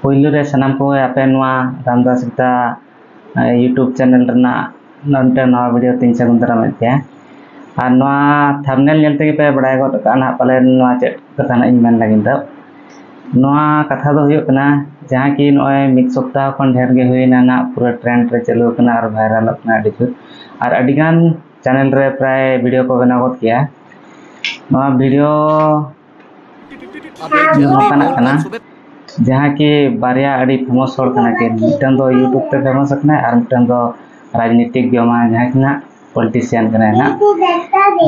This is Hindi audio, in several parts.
Puylu re sanam ko ape noa Ramdas Gita YouTube channel rena nonton noa video tin sagun daram ya. Ar noa thumbnail nyel tege pe badai got kana palen noa chet katana in men lagin da. Noa katha do huyuk kana jahan ki noy mid saptah khon dher ge huina na pura trend re chalu kana ar viral kana adi chu. Ar adigan channel re pray video ko bena got kiya. Noa video nokana kana जहाँ की बारिया अड़ी फेमस हर कना के मिटन दो यूट्यूब पे फेमस कना और मिटन दो राजनीतिक जमा जहाँ की ना पॉलिटिशियन कना ना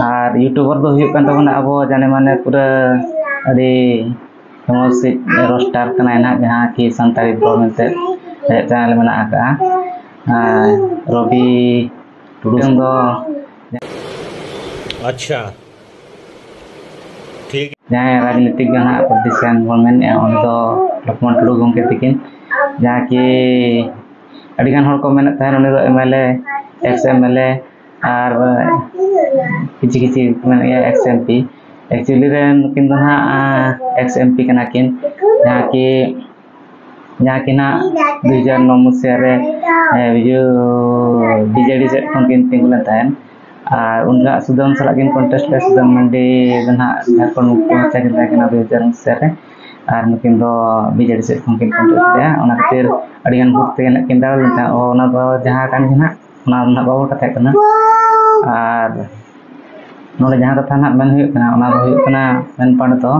और यूट्यूबर दो हुई कन तबना अब जाने माने पूरा अड़ी फेमस रोस्टार कना ना जहाँ की संताली गवर्नमेंट चैनल में आका रवि टुडू दो अच्छा ठीक जहाँ राजनीतिक जहाँ पॉलिटिशियन गवर्नमेंट उन दो लक्ष्मण टुडू गंके तकिन जहाँ की अड़ीगान हर को मेहनत था उन एमएलए एक्स एमएलए और किसी किसी एक्स एमपी एक्चुअली किन दो ना एक्स एमपी कना किन जहाँ की ना 2009 मसीहा रे बीजेडी से किन तिंगुलन था और उनका सुदम सला किन कॉन्टेस्ट ले सुदम मंडी गना झारखंड मुख्यमंत्री किन था 2000 मसीहा रे और नुकिन दो बीजेडी से किन कॉन्टेस्ट ले उना खातिर अड़ीगान वोट ते किन दाल था उना दो जहां कान ना उना ना बाबू कथा कना और नोले जहां कथा ना मेन हुई कना उना हुई कना मेन पाण तो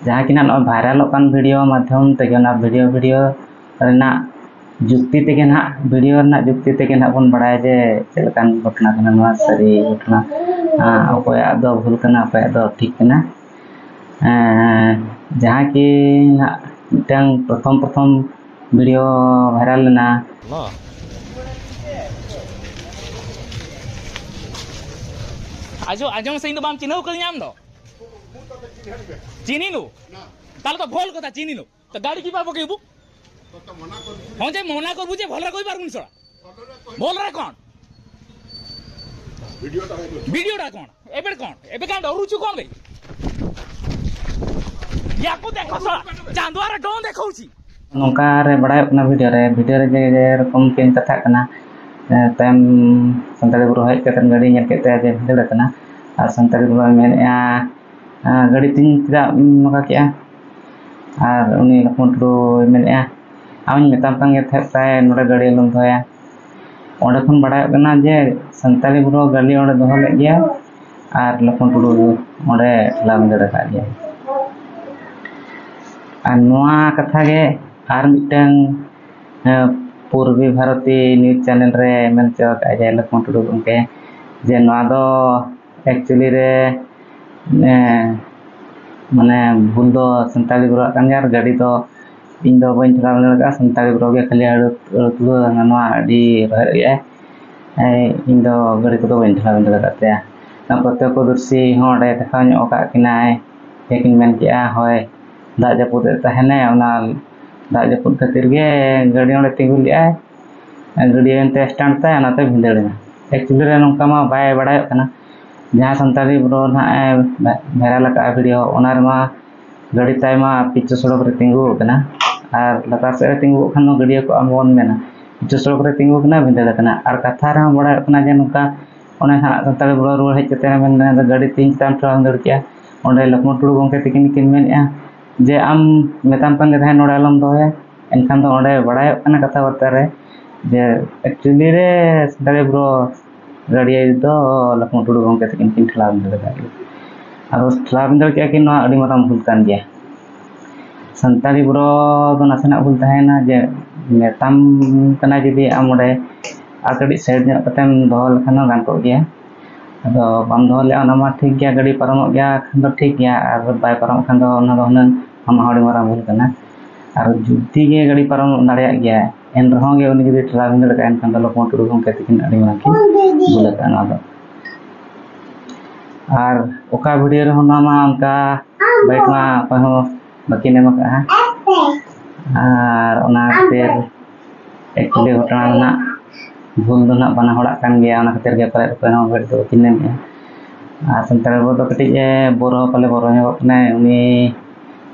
जहां कि ना वायरल कान वीडियो माध्यम ते ना वीडियो रेना जुक्ति ते ना वीडियो ना जुक्ति ते ना बन बड़ाय जे चलकान घटना कना नवा सरी घटना अकोया दो भूल कना अकोया दो ठीक कना जहाँ की ना मिटन प्रथम वीडियो वायरल ना आजो आजो से इन बाम चिन्ह कर नाम दो चीनी नु ताल तो भोल कथा चीनी नु तो गाड़ी की पाबो केबु हां जे मना कर बुझे भलरा कोई पारगुन सळा बोल रे कोन वीडियोटा कोन एबे का डरुछु कोन बे याको देखो सळा चांदवारा डोन देखौची नौका रे बड़ा अपना वीडियो रे जे रकम किन कथा कना तम संताली बुरो हेज कतन गाड़ी नेल केते जे भिड़ कना और संताली बुरो मेन गाड़ी तीन चदा नौका किया और उनी लक्ष्मण टुडू मेन आउन मेताम कान गे थे प्राय नोडे गाड़ी लम धोया ओंडे खन बड़ा कना जे संताली बुरो गाड़ी ओंडे दोहो ले गया और लक्ष्मण टुडू ओंडे लाम दड़ का गया और नोआ कथा गे और मिटन पूर्वी भारती न्यूज चैनल रे मेन चक आजे लक्ष्मण टुडू गंके जे नोआ दो एक्चुअली रे माने भूल दो संताली बुरो कान यार गाड़ी दो इन दो बन चला लगा संताली बुरो गे खाली अड़तुलो नोआ अडी रहे इन दो गाड़ी को दो बन चला लगा ते ना प्रत्यक्षदर्शी होडे देखा ᱧᱚᱜ का किनाय लेकिन मेन किया होय दाग जापुद तहने ओना दाग जापुद खातिर गे गाड़ी ओंडे तिंगु लिया गाड़ी एंते स्टैंड ता ओनाते भिंदड़ना एक्चुअली रे नोंका मा बाय बड़ाय कना जहां संताली ब्रो ना वायरल का वीडियो ओना मा गाड़ी तायमा पिछु सड़क रे तिंगु कना और लतार से तिंगु खान गाड़ी को अमन मेना पिछु सड़क रे तिंगु कना भिंदड़ कना और कथा रे बड़ाय कना जे नोंका ओना हा संताली ब्रो रुवाड़ हेज कते मेन गाड़ी तीन ताम ट्राम दड़ किया ओंडे लक्ष्मण टुडू गंके तिकिन किन मेनया जे आम मेताम कान गे नोडे आलम दोया एनखान दो ओंडे बड़ाय कना कथा बार्ता रे जे एक्चुअली रे संताली ब्रो गाड़ी दो लक्ष्मण टुडू गंके तिकिन किन ठला दड़ का और ठला दड़ के कि नो अडी माराम भूल कान गया संताली ब्रो दो नासना भूल तहेना जे मेताम कना जदी आम ओंडे आकड़ी साइड ᱧᱚᱜ कतेम दोहो लखान गान को गया अदो बाम दोहो ले ओना मा ठीक गया गाड़ी पारमो गया खान दो ठीक गया और बाय पारम खान दो ओना दो हनन आमा हड़ी मारा भूल कना और जुदी गे गाड़ी पारम दाड़िया गया एन रहो गे उनी जदी ट्राविंग दड़ का एन खान दो लक्ष्मण टुडू गंके तिकिन अड़ी मारा की भूल कना दो और ओका वीडियो रे होना मा उनका बाइक मा पहो बाकी ने मका और ओना खातिर एक्चुअली घटना ना भूल दो ना बना हड़ा कान गया ओना खातिर गे पारे पनो गड़ दो किने आ संताल बो तो कटी बोरो पाले बोरो ने उनी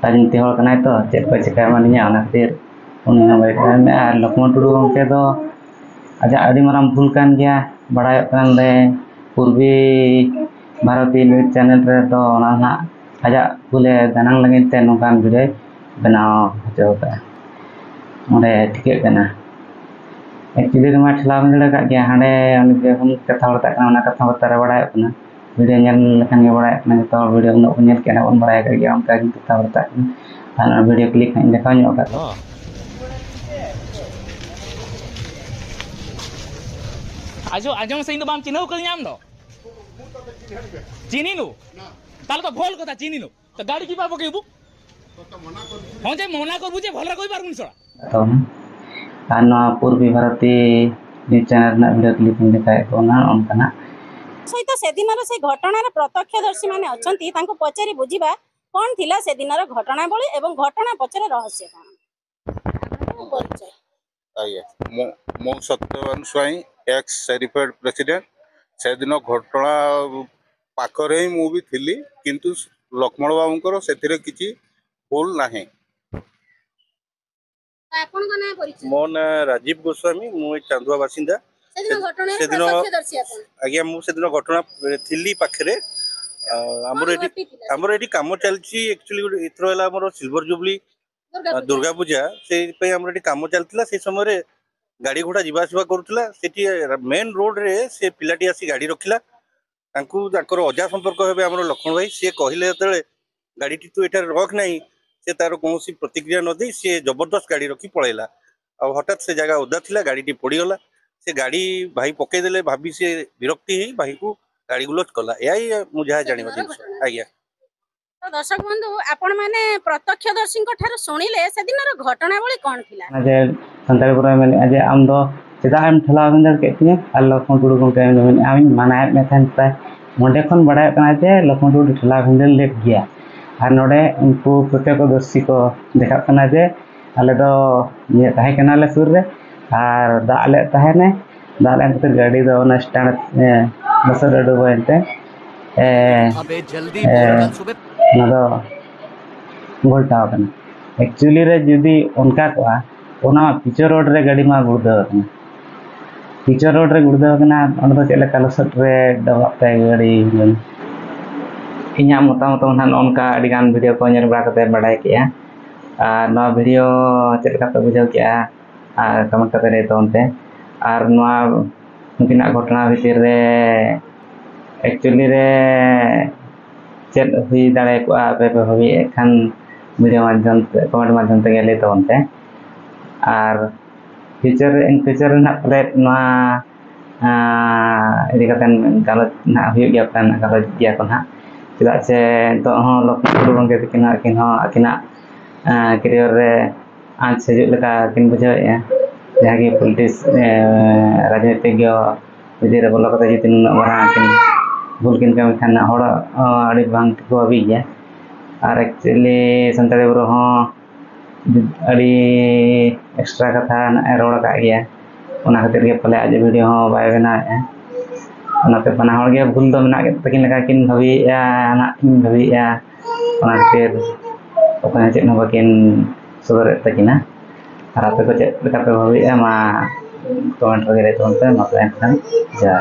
राजनीति हड़ कनाय तो चेक को चिका मानिया ओना खातिर उन्हें लक्ष्मण टुडू गंके दो आजा अड़ी माराम भूल कान गया बड़ाय कान ले पूर्वी भारती न्यूज चैनल रे दो ना ना आजा बोले दानांग लगे ते नोकान वीडियो बनाओ हचो का ओंडे ठिके कना एक्चुअली मा ठला मिले का गया हांडे उन जे हम कथा बता का ना कथा बता रे बड़ाय कना वीडियो नेल लखन के बड़ाय कना तो वीडियो उन नेल के ना उन बड़ाय का गया उनका कथा बता आना वीडियो क्लिक इन देखा ᱧᱚᱜ का आजो आजो से इन बाम चिन्हौ कर नाम दो चिनी नु ताले तो भोल कथा चिनी नु तो गाड़ी की पाबो केबु हां जे मना करबु जे भलरा कोइ पारबुन सरा तो आना पूर्वी भारती न्यूज चैनल ना वीडियो क्लिक इन देखा को ना उनका सहित से दिनर से घटनार प्रत्यक्षदर्शी माने अछंती तांको पचारि बुझिबा कोन थिला से दिनर घटना बळी एवं घटना पछरे रहस्य कोन आइए मो सत्यवान स्वाई एक्स सर्टिफाइड प्रेसिडेंट से दिन घटना पाखरे ही मु भी थिली किंतु लक्ष्मण बाबूंकर सेथिरे किछि भूल नाही आपन को ना परिचय मो ना राजीव गोस्वामी मु चांदुआ बासिंदा से दिन घटना से दिन प्रत्यक्षदर्शी आपन आज्ञा मु से दिन घटना थिली पाखरे हमर एटी काम चलछि एक्चुअली इथरो हला हमर सिल्वर जुबली दुर्गा पूजा से हमर एटी काम चलतिला से समय रे गाड़ी घोड़ा जीवा आसवा करूला सेठी मेन रोड रे से पिलाटी आसी गाड़ी रखिला तांकू ताकर अजा संपर्क हेबे हमर लक्ष्मण भाई से कहिले तळे गाड़ी टी तू एठार रख नाही से तार कोनोसी प्रतिक्रिया न दे से जबरदस्त गाड़ी रखी पळेला आ हठात से जगह ओदा थिला गाड़ी टी पड़ी गला से गाड़ी भाई पके देले भाभी से विरक्ति ही भाई को गाड़ी गुलोच कला एई मुझा जानिबा जिंस आज्ञा तो दर्शक बंधु आपण माने प्रत्यक्षदर्शी को ठार सुनिले से दिनर घटना बळी कोन थिला अजे संतालपुरा में अजे आम दो चेदा एम ठला बंदर के तिने आ लक्ष्मण टुडू गंके में आमी मानाय में थान ताय मोंडे खन बड़ाय कना जे लक्ष्मण टुडू ठला बंदर लेट गया आर नोडे उनको प्रत्यक्षदर्शी को देखा कना जे आले दो ये ताहे कना ले सुर रे आर दा आले ताहे ने दा आले तो गाड़ी दो ना स्टैंड बसर अडो बनते अबे जल्दी बोल सुबह ना दो गोल्टा कना एक्चुअली रे जदी उनका को ओना पिचर रोड रे गाड़ी मा गुड़दो कना पिचर रोड रे गुड़दो कना ओन दो चले कालसट रे दबाते गाड़ी इन्या मोटा हान उनका अडी गान वीडियो को नेल बड़ा कते बड़ाय किया आर नो वीडियो चेक का बुझाव किया आर कमेंट कते रे तोनते आर नोआ उनकिना घटना भितर रे एक्चुअली रे चेक हुई दाड़े को आपे भाबी एखान वीडियो माध्यम कमेंट माध्यम ते गेले तोनते आर फ्यूचर इन फ्यूचर ना प्लेट नोआ इदी कतन गालत ना हुई गया प्लान गालत दिया को ना चला से तो हो लक्ष्मण टुडू गंके किना किन हो किना करियर रे आज से लगा किन बुझाव जहाँ की पॉलिटिक्स राजनीतिज्ञ विधि रे बोलो कते जितिन बरा किन भूल किन कम खान हड़ अड़ी बांग को अभी गया और एक्चुअली संताली ब्रो हो अड़ी एक्स्ट्रा कथा रोड का गया ओना खातिर के पले आज वीडियो हो बाय बना ओनाते बना हड़ के भूल दो मेना के तकिन लगा किन भाभी ना इन भाभी ओना खातिर ओकना चेक न बकिन सदर तकिना और आपे को चेक लगा पे भाभी मा कमेंट वगैरह तो उनपे मा प्लान जा